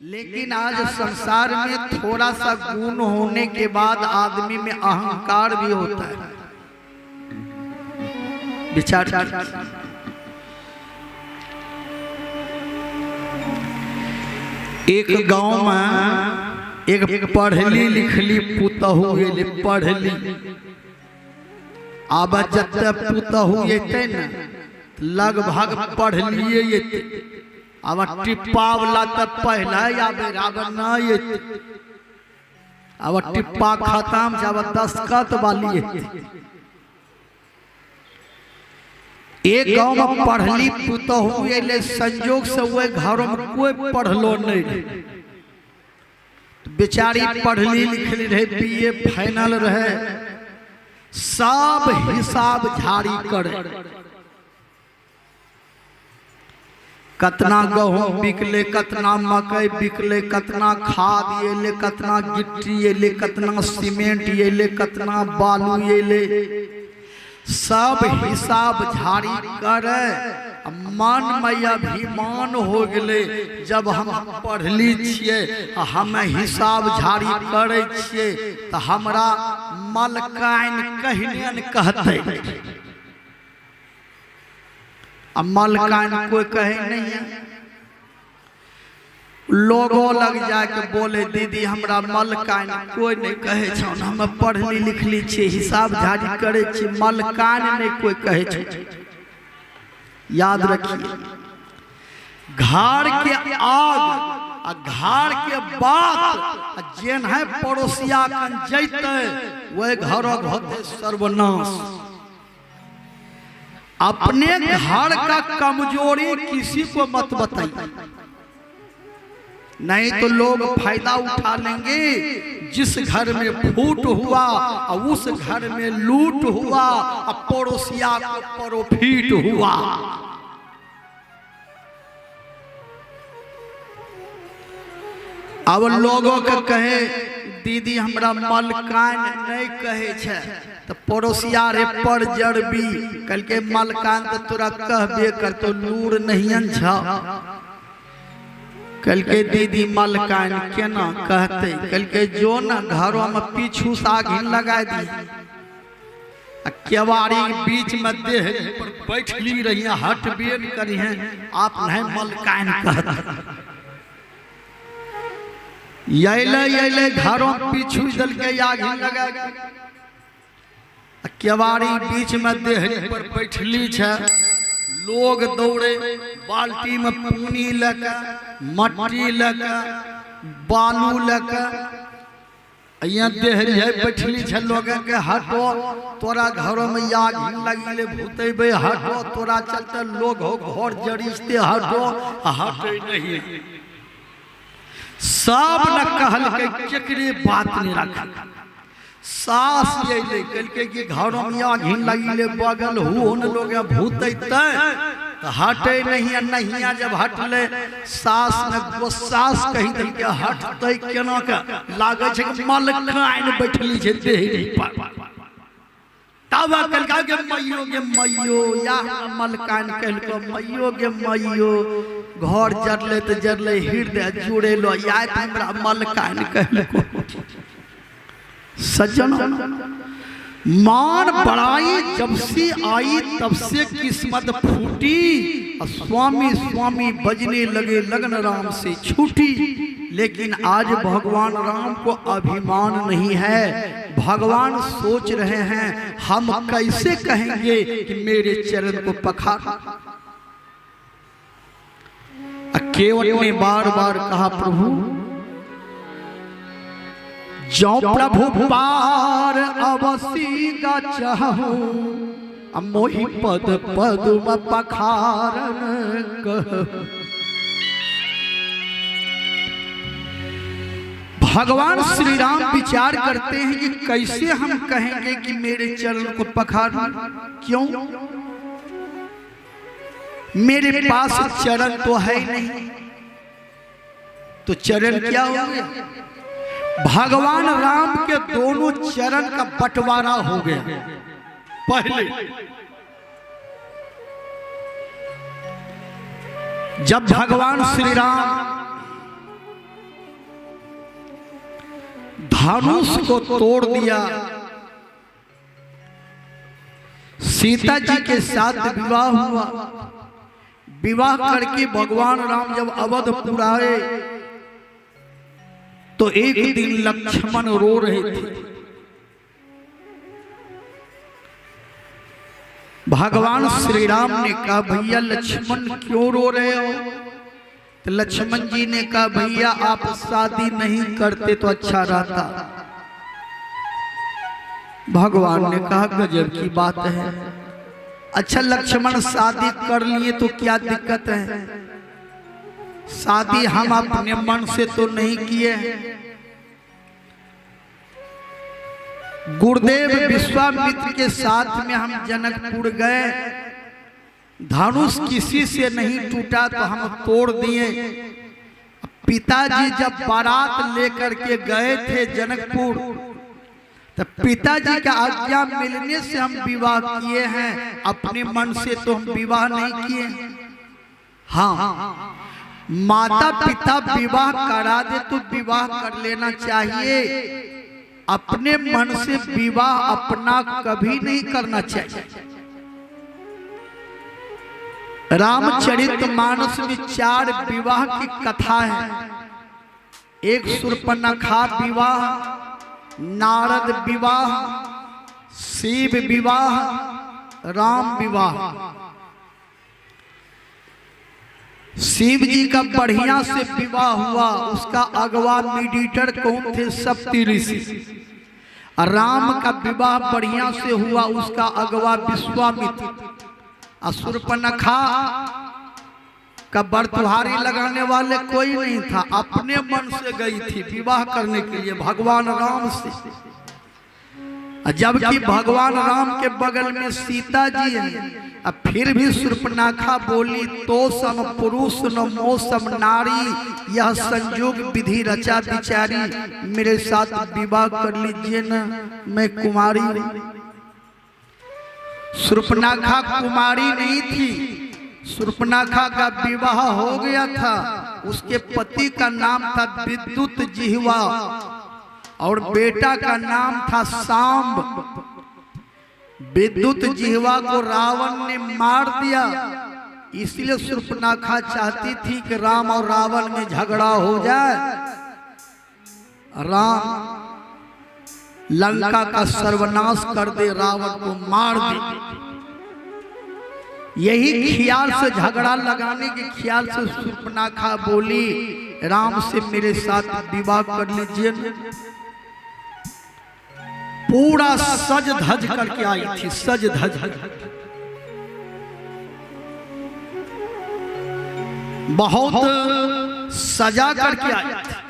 लेकिन आज संसार में थोड़ा सा गुण होने के बाद आदमी में अहंकार भी होता है। विचार एक गांव में एक पढ़ली लिखली पुतहू गेली, पढ़ली अब जते पुतहू ये न लगभग पढ़लिए ये अब टिप्पा वाला तो पहला अब न ये अब टिप्पा खत्म जब दस्खत वाली एक गांव में पढ़ली पुतहू ये संजोग से वो घरों में कोई पढ़लो नहीं, बेचारी पढ़ली लिखली रहे, बीए फाइनल रहे, सब हिसाब झाड़ी करे, कतना गहूम बिकले, कतना मकई बिकले, कतना खाद ये ले, कतना गिट्टी ये ले, कतना सीमेंट ये ले, कतना बालू ये ले, सब हिसाब झाड़ी करे। मन में अभिमान हो गए जब हम पढ़ली छिए, हम हिसाब झाड़ी करे छिए तो हमरा मलकाइन कहिन कहते, अब मलकाइन कोई कहे नहीं है, लोगों लग जाके बोले दीदी हमरा मलकाइन कोई नहीं कहे छौन, हम पढ़ली लिखली छी, हिसाब झाड़ी करे छी, मलकाइन नहीं कोई कहे छौन। याद रखिए, घर के आग घर के बात जेन है पड़ोसिया कन जैते वह घर होते सर्वनाश। अपने घर का कमजोरी किसी को मत बताइए, नहीं तो लोग फायदा उठा लेंगे। जिस घर में फूट हुआ उस घर में लूट हुआ, पड़ोसिया को प्रॉफिट हुआ। अब लोगों के कहे दीदी हमरा मलकान नहीं कहे छे तो पड़ोसिया रे पर जड़बी कल के मलकान तो तोरा कहबे कर तो लूर नहीं छा, कल के दीदी मलकान केना कहते, कल के जो न घरों में पीछू सागिन लगा दी, केवाड़ी बीच में देह पर बैठली रही हट बेन करी है, आप नहीं मलकान कहते। ये घरों पीछू दल के आगिन लगा, केवाड़ी बीच में देह पर बैठली है, लोग दौड़े बाल्टी में पानी लेकर, मट्टी लेकर, बालू लेकर, यहाँ देहरी बैठली है, लोग के हटो तोरा घरों में आग लगी भूतेबे, हटो तोरा चलते लोग हो घर जड़ीते, हटो हटे नहीं। सब न कहल के केकरे बात नहीं रख, सास ये ले कल के घरों में आग लगी बगल हो न लोग भूते तो हटे नहीं, नहीं जब हटले सास ने सास कही दिल के हटते केना के लागे छे कि मलकाइन बैठली छे देहरी पर, तब कल के मैयो या मलकाइन कहल को मैयो गे मैयो, घर जरले तो जरले हृदय जुड़े लो या हमरा मलकाइन कहल को। सज्जन मान बड़ाई जब से आई तब से किस्मत फूटी, स्वामी स्वामी बजने लगे लगन राम से छूटी। लेकिन आज भगवान राम को अभिमान नहीं है, भगवान सोच रहे हैं हम कैसे कहेंगे कि मेरे चरण को पखार। केवट ने बार बार कहा प्रभु जो प्रभु पार अवसी का चाहूं, मोहि पद पद्म पखारन कह। भगवान श्री राम विचार करते हैं कि कैसे हम कहेंगे कि मेरे चरण को पखार, क्यों मेरे पास चरण तो है नहीं, तो चरण क्या होंगे? भगवान राम के दोनों चरण का बंटवारा हो गया। पहले जब भगवान श्री राम धनुष को तोड़ दिया। सीता जी के साथ विवाह हुआ। विवाह करके भगवान राम जब अवधपुर आए तो एक दिन लक्ष्मण रो रहे थे। भगवान श्री राम ने कहा, भैया लक्ष्मण क्यों रो रहे हो? तो लक्ष्मण जी ने कहा, भैया आप शादी नहीं करते तो अच्छा रहता। भगवान ने कहा, गजब की बात है। अच्छा लक्ष्मण शादी कर लिए तो क्या दिक्कत है? शादी हम अपने मन से तो नहीं किए। गुरुदेव विश्वामित्र के साथ में हम जनकपुर गए, धनुष किसी से नहीं टूटा तो हम तोड़ दिए। पिताजी जब बारात लेकर के गए थे जनकपुर, तो पिताजी का आज्ञा मिलने से हम विवाह किए हैं, अपने मन से तो हम विवाह नहीं किए। हाँ, माता पिता विवाह करा दे तो विवाह कर लेना चाहिए, अपने मन से विवाह अपना कभी नहीं करना चाहिए। रामचरितमानस में 4 विवाह की कथा है। एक शूर्पणखा विवाह, नारद विवाह, शिव विवाह, राम विवाह। शिव जी का बढ़िया से विवाह हुआ, उसका अगवा मीडिएटर कौन थे? सप्त ऋषि। राम का विवाह बढ़िया से हुआ, उसका अगवा विश्वामित्र। शूर्पणखा का बरतुहारी लगाने वाले कोई नहीं था, अपने मन से गई थी विवाह करने के लिए भगवान राम से। जबकि भगवान राम के बगल में सीता जी है। अब फिर भी शूर्पणखा बोली, तो सम पुरुष न मौसम नारी, यह संयोग विधि रचा बिचारी, मेरे साथ विवाह कर लीजिए न, मैं कुमारी हूं। शूर्पणखा कुमारी नहीं थी, शूर्पणखा का विवाह हो गया था। उसके पति का नाम था विद्युत जिह्वा और बेटा का नाम था सांब। विद्युत जिह्वा को रावण ने मार दिया, इसलिए शूर्पणखा चाहती थी कि राम और रावण में झगड़ा हो जाए, राम लंका का सर्वनाश कर दे, रावण को मार दे। यही ख्याल से झगड़ा लगाने के ख्याल से शूर्पणखा बोली, राम से मेरे साथ विवाह कर लीजिए। पूरा सज धज करके आई थी, सज धज, बहुत सजा करके आई थी।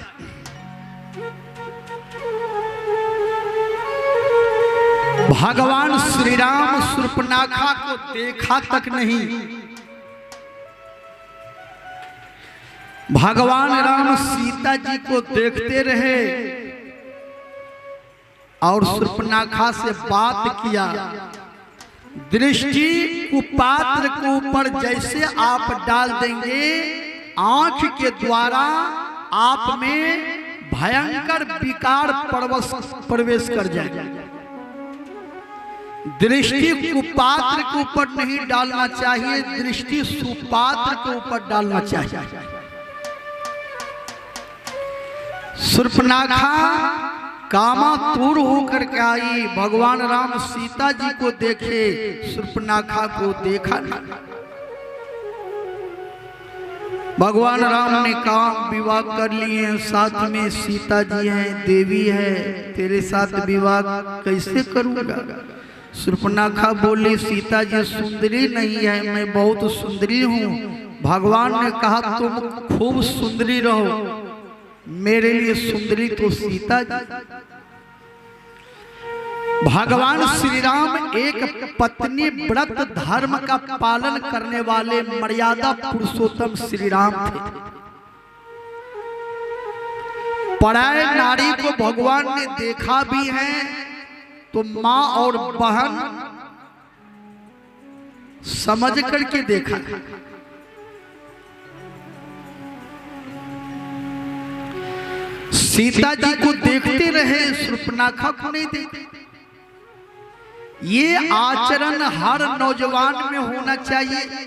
भगवान श्री राम शूर्पणखा को देखा तक नहीं। भगवान राम सीता जी को देखते रहे और शूर्पणखा से बात किया। दृष्टि कुपात्र के ऊपर जैसे आप डाल देंगे, आंख के द्वारा आप में भयंकर विकार प्रवेश कर जाएगा। दृष्टि कुपात्र के ऊपर नहीं डालना चाहिए, दृष्टि सुपात्र के ऊपर डालना चाहिए। शूर्पणखा कामातुर होकर के आई। भगवान राम सीता जी को देखे, शूर्पणखा को देखा नहीं। भगवान राम ने कहा, विवाह कर लिए, साथ में सीता जी हैं, देवी है, तेरे साथ विवाह कैसे करूंगा? शूर्पणखा बोली, सीता जी सुंदरी नहीं है, मैं बहुत सुंदरी हूँ। भगवान ने कहा, तुम खूब सुंदरी रहो, मेरे लिए सुंदरी तो सीता जी। भगवान श्री राम एक पत्नी व्रत धर्म का पालन करने वाले मर्यादा पुरुषोत्तम श्री राम थे। पराये नारी को भगवान ने देखा भी है तो माँ और बहन समझ करके देखा। सीता जी को देखते रहे, शूर्पणखा को नहीं देखते। ये आचरण हर नौजवान में होना चाहिए।